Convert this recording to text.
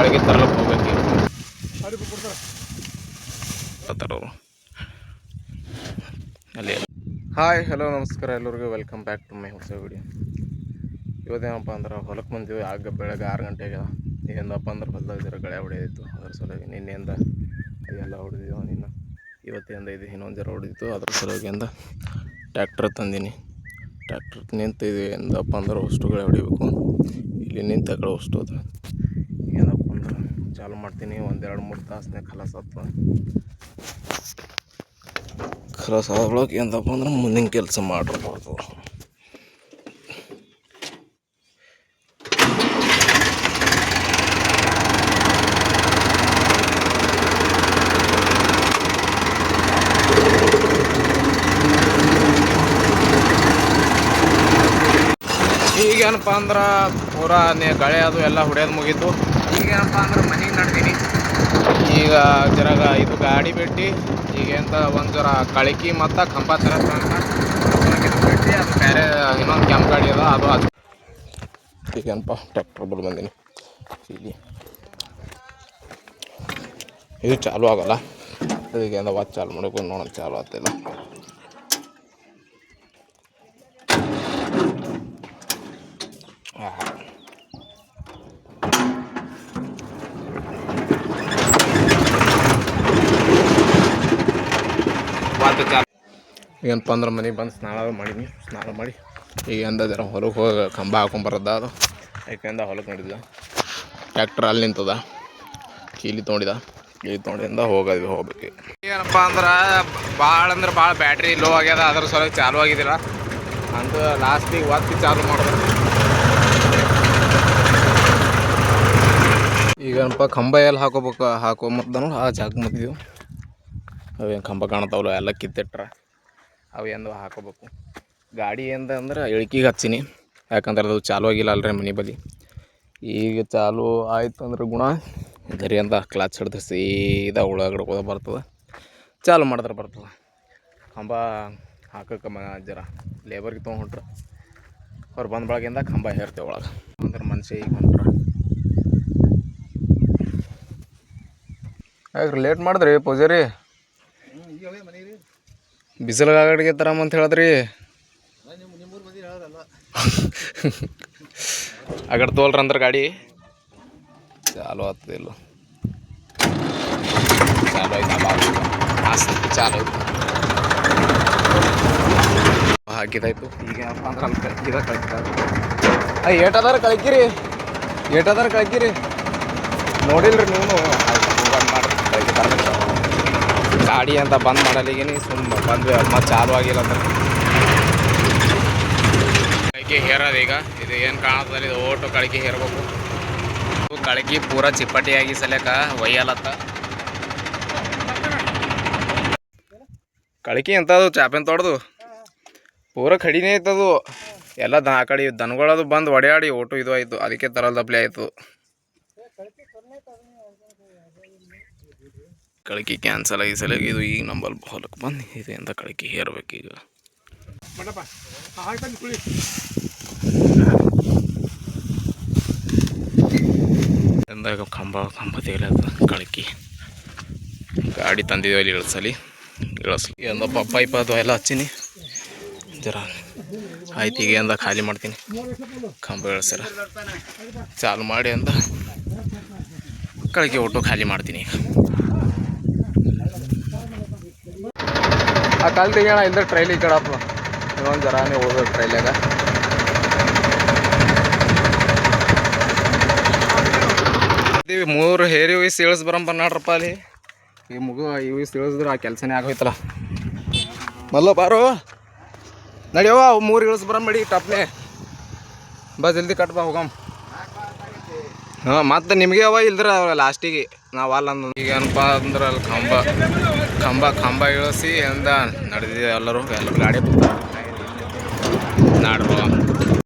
ಕೆಳಗೆ ತರಲಕ್ಕೆ ಹೋಗ್ಬೇಕು ಅಲ್ಲಿ. ಹಾಯ್ ಹಲೋ ನಮಸ್ಕಾರ ಎಲ್ಲರಿಗೂ, ವೆಲ್ಕಮ್ ಬ್ಯಾಕ್ ಟು ಮೈ ಹೊಸ ವಿಡಿಯೋ. ಇವತ್ತೇನಪ್ಪ ಅಂದ್ರೆ ಹೊಲಕ್ಕೆ ಬಂದೀವಿ. ಆಗ ಬೆಳಗ್ಗೆ 6 ಗಂಟೆಗೆ. ಏನಪ್ಪ ಅಂದ್ರೆ ಹೊಲದಾಗ ಜರ ಗಳೆ ಹೊಡೆಯಿತ್ತು, ಅದ್ರ ಸಲುವಾಗಿ ನಿನ್ನೆಯಿಂದ ಅದೆಲ್ಲ ಹೊಡೆದಿದ್ದೆವು. ಇವತ್ತಿಂದ ಇದು ಇನ್ನೊಂದು ಜರ ಹೊಡೆದಿತ್ತು, ಅದ್ರ ಸಲುವಾಗಿಂದ ಟ್ಯಾಕ್ಟ್ರ್ ತಂದೀನಿ. ಟ್ಯಾಕ್ಟ್ರ್ ನಿಂತಿದ್ವಿ ಎಂದಪ್ಪ ಅಂದ್ರೆ ಅಷ್ಟು ಗಳೆ ಹೊಡಿಬೇಕು. ಇಲ್ಲಿ ನಿಂತ ಕಡೆ ಅಷ್ಟು ಅದ. ಏನಪ್ಪ ಅಂದ್ರೆ ಚಾಲು ಮಾಡ್ತೀನಿ, 1-2-3 ತಾಸನ್ಯಾಗ ಖಲಾಸ ಆದ್ರೊಳಗೆ ಏನಪ್ಪ ಅಂದ್ರೆ ಮುಂದಿನ ಕೆಲಸ ಮಾಡಿರ್ಬೋದು. ಈಗೇನಪ್ಪ ಅಂದ್ರೆ ಪೂರಾ ಗಳೆ ಅದು ಎಲ್ಲ ಹೊಡೆಯೋದು ಮುಗೀತು. ಈಗೇನಪ್ಪ ಅಂದ್ರೆ ಮನೆಗೆ ನಡ್ದೀನಿ. ಈಗ ಜರಾಗ ಇದು ಗಾಡಿ ಬಿಟ್ಟು ಈಗೇಂತ ಒಂದು ಜರ ಕಳಕಿ ಮತ್ತು ಕಂಬ ಥರ ಬಿಟ್ಟು ಅದು ಬೇರೆ ಇನ್ನೊಂದು ಕೆಂಪು ಗಾಡಿ ಅದ ಅದು ಈಗೇನಪ್ಪ ಟ್ರ್ಯಾಕ್ಟರ್ ಬಲ್ ಬಂದೀನಿ. ಇಲ್ಲಿ ಇದು ಚಾಲು ಆಗಲ್ಲ, ಈಗೇಂದ ವಾಚ್ ಚಾಲು ಮಾಡ್ಕೊಂಡು ನೋಡೋಣ, ಚಾಲು ಆಗ್ತಿಲ್ಲ. ಏನಪ್ಪ ಅಂದ್ರೆ ಮನೆಗೆ ಬಂದು ಸ್ನಾನ ಮಾಡಿ ಈಗ ಎಂದ ಜರ ಹೊಲಕ್ಕೆ ಹೋಗಿ ಕಂಬ ಹಾಕೊಂಬರದ ಅದು ಯಾಕೆಂದ ಹೊಲಕ್ಕೆ ನಡೆದಿದ್ದ. ಟ್ಯಾಕ್ಟ್ರ್ ಅಲ್ಲಿ ನಿಂತದ, ಕೀಲಿ ತೊಗೊಂಡಿಂದ ಹೋಗ್ಬೇಕು. ಏನಪ್ಪ ಅಂದ್ರೆ ಭಾಳ ಬ್ಯಾಟ್ರಿ ಲೋ ಆಗ್ಯದ, ಅದ್ರ ಸಲುವಾಗಿ ಚಾಲು ಆಗಿದ್ದಿಲ್ಲ ಅಂತ ಲಾಸ್ಟಿಗೆ ಒತ್ತಿ ಚಾಲು ಮಾಡಿದ್ರು. ಈಗೇನಪ್ಪ ಕಂಬ ಎಲ್ಲ ಹಾಕೊಂಬರ್ತಾನೋ ಆ ಜಾಗ ಮುಗಿದೆವು. ಅವೇನು ಕಂಬ ಕಾಣ್ತಾವಲ್ಲ ಎಲ್ಲ ಕಿತ್ತಿಟ್ರ ಅವು ಎಂದು ಹಾಕೋಬೇಕು. ಗಾಡಿ ಅಂದ್ರೆ ಇಳ್ಕಿಗೆ ಹಚ್ಚಿನಿ, ಯಾಕಂದ್ರೆ ಅದು ಚಾಲು ಆಗಿಲ್ಲ ಅಲ್ರಿ ಮನೆ ಬದಿ. ಈಗ ಚಾಲು ಆಯ್ತು ಅಂದ್ರೆ ಗುಣ ಗರಿ ಅಂತ ಕ್ಲಾಚ್ ಹಿಡ್ದು ಸೀದಾ ಒಳಗಡೆ ಹೋದ ಬರ್ತದೆ. ಚಾಲು ಮಾಡಿದ್ರೆ ಬರ್ತದೆ. ಕಂಬ ಹಾಕಕ್ಕೆ ಜರ ಲೇಬರ್ಗೆ ತೊಗೊಂಡ್ರೆ ಅವ್ರು ಬಂದ ಬಳಗಿಂದ ಕಂಬ ಹೇರ್ತೇವೆ ಒಳಗೆ ಅಂದ್ರೆ ಮನುಷ್ಯ ಈಗ ಹೊಂಟ್ರ. ಯಾಕ್ರಿ ಲೇಟ್ ಮಾಡಿದ್ರಿ ಪೂಜಾರಿ? ಬಿಸಿಲಾಗಡಿಗೆ ತರಮಂತ ಹೇಳಿದ್ರಿ. ಆಗಡೆ ತೋಲ್ರಿ ಅಂದ್ರೆ ಗಾಡಿ ಚಾಲು ಆಗ್ತದಿಲ್ಲ. ಚಾಲು ಆಯ್ತು, ಚಾಲು ಆಯ್ತು, ಹಾಕಿದಾಯ್ತು. ಈಗ ಏನಪ್ಪ ಅಂದ್ರೆ ಅಲ್ಲಿ ಕಳ್ಕಿದ ಏಟದಾರ ಕಳ್ಕಿರಿ ನೋಡಿಲ್ರಿ ನೀವು. ಗಾಡಿ ಅಂತ ಬಂದ್ ಮಾಡಲಿಗೇನಿ ಸುಮ್ಮ ಬಂದ್ವಿ. ಮತ್ತೆ ಚಾಲು ಆಗಿಲ್ಲ ಅಂದ್ರೆ ಕಳಕಿ ಹೇರೋದು. ಈಗ ಇದು ಏನು ಕಾಣತ್ತಲ್ಲ, ಇದು ಓಟು ಕಳಕಿ ಹೇರ್ಬೇಕು. ಕಳಕಿ ಪೂರಾ ಚಿಪ್ಪಟಿಯಾಗಿ ಸಲ್ಯಾಕ ಒಯ್ಯಲತ್ತ. ಕಳಕಿ ಎಂಥದ್ದು ಚಾಪೆನ್ ತೊಡ್ದು ಪೂರಾ ಕಡಿನೇ ಐತದು. ಎಲ್ಲ ಆ ಕಡೆ ದನಗಳದು ಬಂದು ಒಡೆಯಾಡಿ ಓಟು ಇದು ಆಯಿತು, ಅದಕ್ಕೆ ತರಲ್ದಪ್ಲೆ ಆಯಿತು. ಕಳಕಿ ಕ್ಯಾನ್ಸಲ್ ಆಗಿ ಸಲಗಿ ಇದು ಈಗ ನಂಬಲ್ಲಿ ಹೊಲಕ್ಕೆ ಬಂದು ಇದೆ ಅಂತ ಕಳಕಿ ಹೇರ್ಬೇಕು. ಈಗ ಎಂದಾಗ ಕಂಬ ತೆಗಿಲತ್ತ ಕಳಕಿ ಗಾಡಿ ತಂದಿದ್ದೀವಿ ಅಲ್ಲಿ ಇಳಿಸ್ಲಿ ಎಂದಪ್ಪ ಪೈಪ್ ಅದು ಎಲ್ಲ ಹಚ್ಚಿನಿ ಜರ ಆಯ್ತು. ಈಗ ಎಂದ ಖಾಲಿ ಮಾಡ್ತೀನಿ, ಕಂಬ ಇಳಿಸ್ಯಾರ ಚಾಲು ಮಾಡಿ ಅಂತ ಕಳಕಿ ಒಟ್ಟು ಖಾಲಿ ಮಾಡ್ತೀನಿ. ಈಗ ಆ ಕಾಲು ತೆಗಿಯೋಣ ಇಲ್ಲದ ಟ್ರೈಲ್ ಈ ಕಡಪ್ಪ ಇನ್ನೊಂದು ಜರಾನೇ ಹೋಗ್ಬೇಕು ಟ್ರೈಲಾಗ. ಮೂರು ಹೇರಿ ವಯಸ್ಸು ಇಳಿಸ್ ಬರಂಬ ನಾಡ್ರಪ್ಪ ಅಲ್ಲಿ. ಈ ಇವು ಇಳಿಸಿದ್ರೆ ಆ ಕೆಲಸನೇ ಆಗೋಯ್ತಲ್ಲ. ಮಲ್ಲ ಬಾರೋ ನಡಿಯವ, 3 ಇಳಿಸ್ ಬರಂಬೇಡಿ ಟಪ್ನೆ ಬಾ, ಜಲ್ದಿ ಕಟ್ಬಾ ಹೋಗಮ್. ಹಾಂ ಮತ್ತೆ ನಿಮಗೆ ಅವ ಇಲ್ದ್ರ ಲಾಸ್ಟಿಗೆ ನಾವು ಅಲ್ಲ. ಈಗ ಏನಪ್ಪ ಅಂದ್ರೆ ಅಲ್ಲಿ ಕಂಬ ಇಳಿಸಿ ಎಂದ ನಡೆದಿದೆ. ಎಲ್ಲರೂ ಗಾಡಿ ನಾಡ್ರು